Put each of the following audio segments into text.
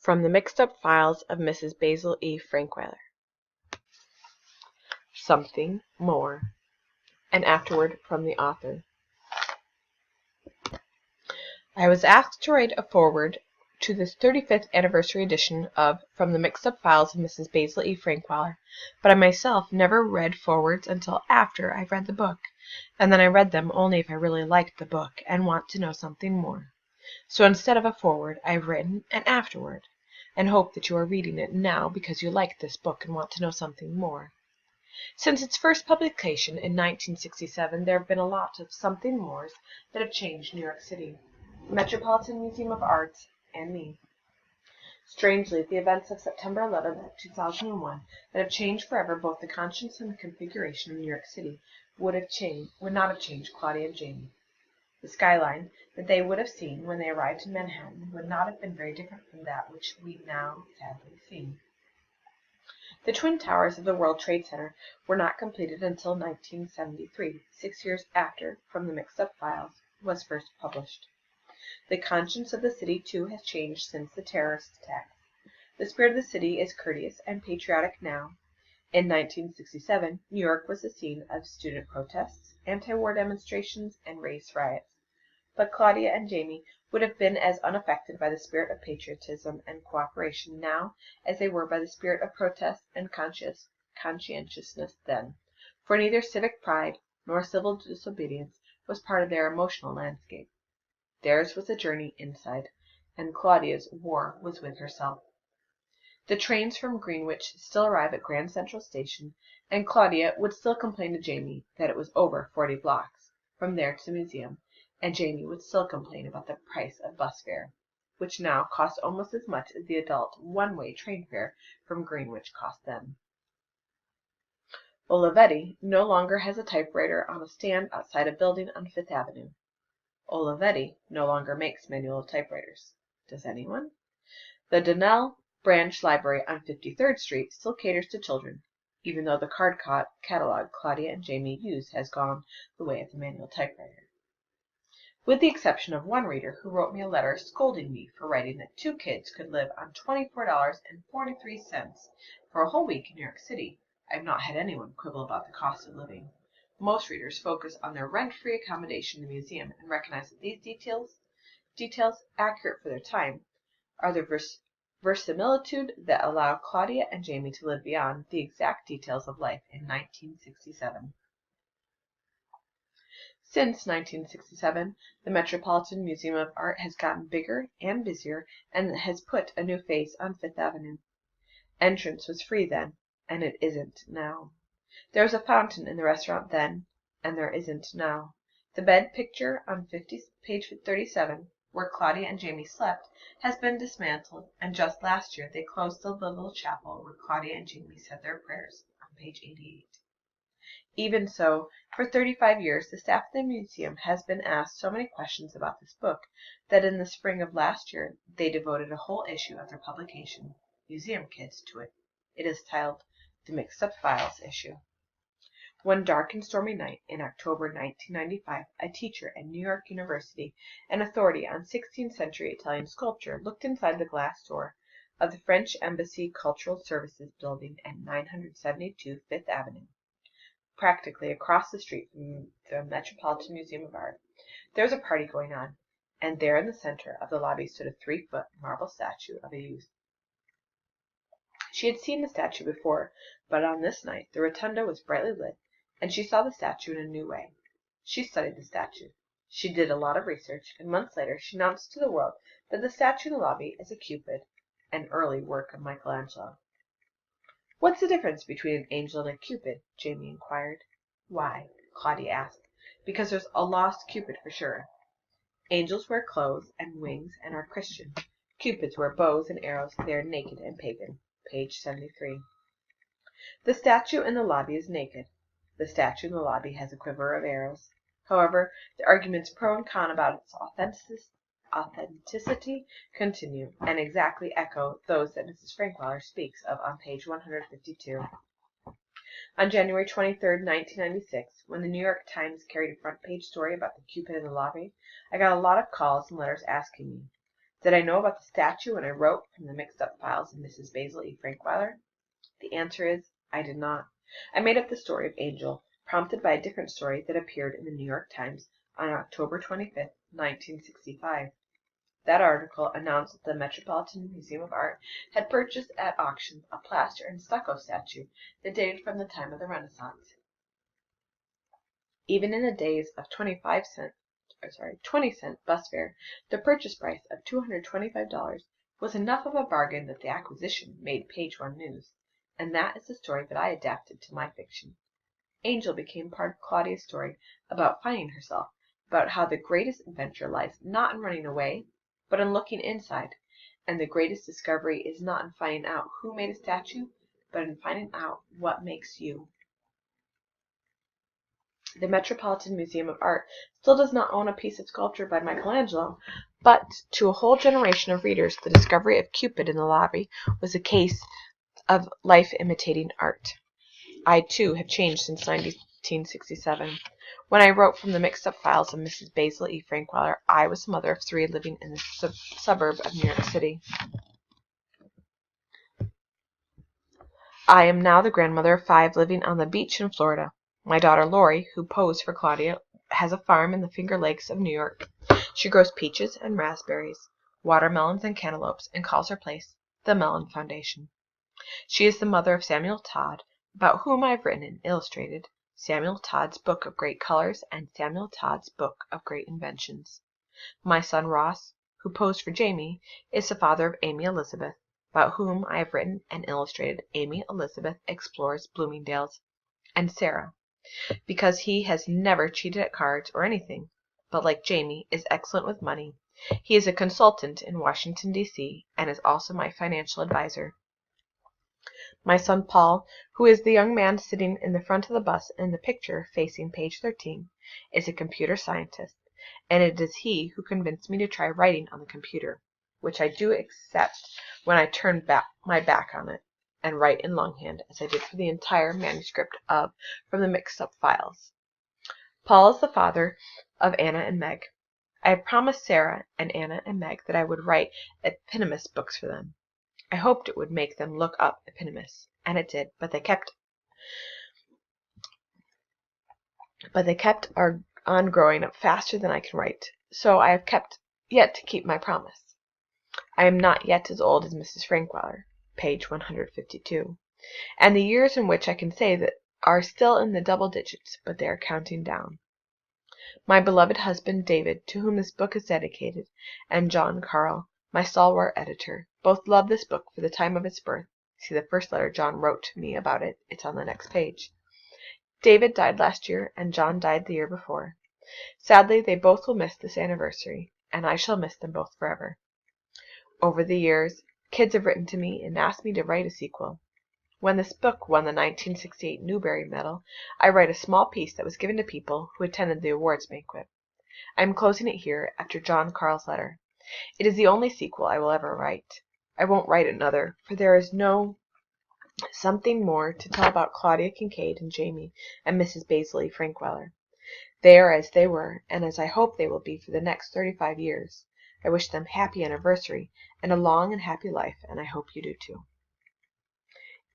From the Mixed-Up Files of Mrs. Basil E. Frankweiler. Something More. And afterward from the author. I was asked to write a foreword to this 35th anniversary edition of From the Mixed-Up Files of Mrs. Basil E. Frankweiler, but I myself never read forewords until after I've read the book, and then I read them only if I really liked the book and want to know something more. So instead of a foreword, I've written an afterword, and hope that you are reading it now because you like this book and want to know something more. Since its first publication in 1967, there have been a lot of something mores that have changed New York City, the Metropolitan Museum of Art, and me. Strangely, the events of September 11, 2001, that have changed forever both the conscience and the configuration of New York City would not have changed Claudia and Jamie. The skyline that they would have seen when they arrived in Manhattan would not have been very different from that which we now sadly see. The Twin Towers of the World Trade Center were not completed until 1973, 6 years after From the Mixed-Up Files was first published. The conscience of the city, too, has changed since the terrorist attacks. The spirit of the city is courteous and patriotic now. In 1967, New York was the scene of student protests, anti-war demonstrations, and race riots. But Claudia and Jamie would have been as unaffected by the spirit of patriotism and cooperation now as they were by the spirit of protest and conscientiousness then, for neither civic pride nor civil disobedience was part of their emotional landscape. Theirs was a journey inside, and Claudia's war was with herself. The trains from Greenwich still arrive at Grand Central Station, and Claudia would still complain to Jamie that it was over 40 blocks from there to the museum, and Jamie would still complain about the price of bus fare, which now cost almost as much as the adult one-way train fare from Greenwich cost then. Olivetti no longer has a typewriter on a stand outside a building on Fifth Avenue. Olivetti no longer makes manual typewriters. Does anyone? The Donnell Branch Library on 53rd Street still caters to children, even though the card catalog Claudia and Jamie use has gone the way of the manual typewriter. With the exception of one reader who wrote me a letter scolding me for writing that 2 kids could live on $24.43 for a whole week in New York City, I have not had anyone quibble about the cost of living. Most readers focus on their rent-free accommodation in the museum and recognize that these details accurate for their time, are the verisimilitude that allow Claudia and Jamie to live beyond the exact details of life in 1967. Since 1967, the Metropolitan Museum of Art has gotten bigger and busier and has put a new face on Fifth Avenue. Entrance was free then, and it isn't now. There was a fountain in the restaurant then, and there isn't now. The bed picture on page 37, where Claudia and Jamie slept, has been dismantled, and just last year they closed the little chapel where Claudia and Jamie said their prayers, on page 88. Even so, for 35 years the staff of the museum has been asked so many questions about this book that in the spring of last year they devoted a whole issue of their publication, Museum Kids, to it. It is titled The Mixed-Up Files Issue. One dark and stormy night in October 1995, a teacher at New York University, an authority on 16th century Italian sculpture, looked inside the glass door of the French Embassy Cultural Services building at 972 Fifth Avenue, practically across the street from the Metropolitan Museum of Art. There was a party going on, and there in the center of the lobby stood a 3-foot marble statue of a youth. She had seen the statue before, but on this night the rotunda was brightly lit, and she saw the statue in a new way. She studied the statue. She did a lot of research, and months later she announced to the world that the statue in the lobby is a Cupid, an early work of Michelangelo. "What's the difference between an angel and a Cupid?" Jamie inquired. "Why," Claudia asked, "because there's a lost Cupid for sure. Angels wear clothes and wings and are Christian. Cupids wear bows and arrows. They are naked and pagan." Page 73. The statue in the lobby is naked. The statue in the lobby has a quiver of arrows. However, the arguments pro and con about its authenticity continue, and exactly echo those that Mrs. Frankweiler speaks of on page 152. On January 23, 1996, when the New York Times carried a front-page story about the Cupid in the lobby, I got a lot of calls and letters asking me, Did I know about the statue when I wrote from the mixed-up files of Mrs. Basil E. Frankweiler? The answer is, I did not. I made up the story of Angel, prompted by a different story that appeared in the New York Times on October 25, 1965. That article announced that the Metropolitan Museum of Art had purchased at auction a plaster and stucco statue that dated from the time of the Renaissance. Even in the days of 20-cent bus fare, the purchase price of $225 was enough of a bargain that the acquisition made Page One news, and that is the story that I adapted to my fiction. Angel became part of Claudia's story about finding herself, about how the greatest adventure lies not in running away, but in looking inside, and the greatest discovery is not in finding out who made a statue, but in finding out what makes you. The Metropolitan Museum of Art still does not own a piece of sculpture by Michelangelo, but to a whole generation of readers the discovery of Cupid in the lobby was a case of life imitating art. I, too, have changed since 1967. When I wrote from the mixed-up files of Mrs. Basil E. Frankweiler, I was the mother of 3 living in the suburb of New York City. I am now the grandmother of 5 living on the beach in Florida. My daughter Lori, who posed for Claudia, has a farm in the Finger Lakes of New York. She grows peaches and raspberries, watermelons and cantaloupes, and calls her place the Mellon Foundation. She is the mother of Samuel Todd, about whom I have written and illustrated Samuel Todd's Book of Great Colors and Samuel Todd's Book of Great Inventions. My son Ross, who posed for Jamie, is the father of Amy Elizabeth, about whom I have written and illustrated Amy Elizabeth Explores Bloomingdale's, and Sarah, because he has never cheated at cards or anything, but like Jamie is excellent with money. He is a consultant in Washington, D.C., and is also my financial advisor. My son Paul, who is the young man sitting in the front of the bus in the picture facing page 13, is a computer scientist, and it is he who convinced me to try writing on the computer, which I do except when I turn my back on it and write in longhand, as I did for the entire manuscript of From the Mixed-Up Files. Paul is the father of Anna and Meg. I had promised Sarah and Anna and Meg that I would write eponymous books for them. I hoped it would make them look up eponymous, and it did, but they kept on growing up faster than I can write, so I have yet to keep my promise. I am not yet as old as Mrs. Frankweiler, page 152, and the years in which I can say that are still in the double digits, but they are counting down. My beloved husband David, to whom this book is dedicated, and John Carl, my stalwart editor, both love this book for the time of its birth. See the first letter John wrote to me about it. It's on the next page. David died last year, and John died the year before. Sadly, they both will miss this anniversary, and I shall miss them both forever. Over the years, kids have written to me and asked me to write a sequel. When this book won the 1968 Newbery Medal, I wrote a small piece that was given to people who attended the awards banquet. I am closing it here after John Carl's letter. It is the only sequel I will ever write. I won't write another, for there is something more to tell about Claudia Kincaid and Jamie and Mrs. Basil E. Frankweiler. They are as they were, and as I hope they will be for the next 35 years. I wish them happy anniversary and a long and happy life, and I hope you do too.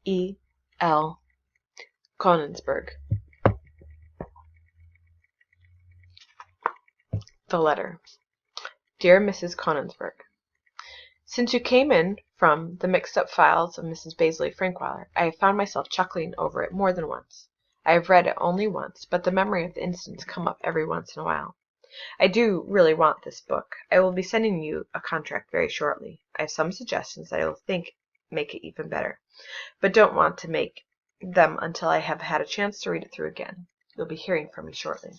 E. L. Konigsberg. The letter. Dear Mrs. Konigsberg, since you came in from the mixed-up files of Mrs. Basil E. Frankweiler, I have found myself chuckling over it more than once. I have read it only once, but the memory of the incidents come up every once in a while. I do really want this book. I will be sending you a contract very shortly. I have some suggestions that I will think make it even better, but don't want to make them until I have had a chance to read it through again. You'll be hearing from me shortly.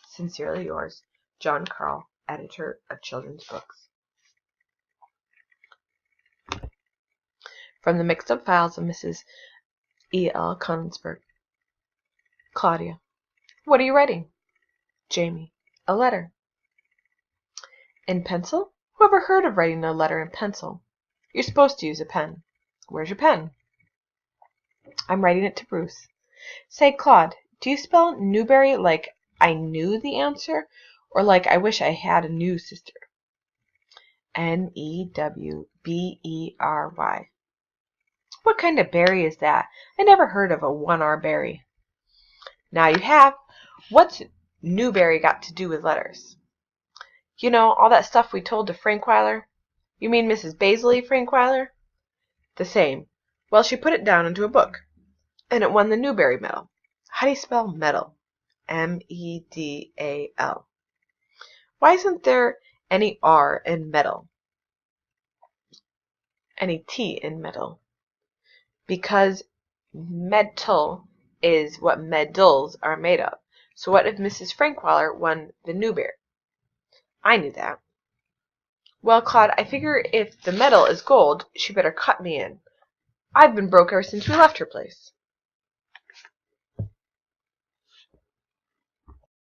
Sincerely yours, John Carl, editor of children's books. From the mixed-up files of Mrs. E. L. Konigsberg. Claudia. What are you writing? Jamie. A letter. In pencil? Who ever heard of writing a letter in pencil? You're supposed to use a pen. Where's your pen? I'm writing it to Bruce. Say, Claude, do you spell Newberry like I knew the answer, or like I wish I had a new sister? Newbery. What kind of berry is that? I never heard of a 1R berry. Now you have. What's Newbery got to do with letters? You know, all that stuff we told to Frankweiler? You mean Mrs. Basil Frankweiler? The same. Well, she put it down into a book, and it won the Newbery Medal. How do you spell medal? M-E-D-A-L. Why isn't there any R in medal? Any T in medal? Because metal is what medals are made of. So what if Mrs. Frankweiler won the Newbery? I knew that. Well, Claude, I figure if the medal is gold, she better cut me in. I've been broke ever since we left her place.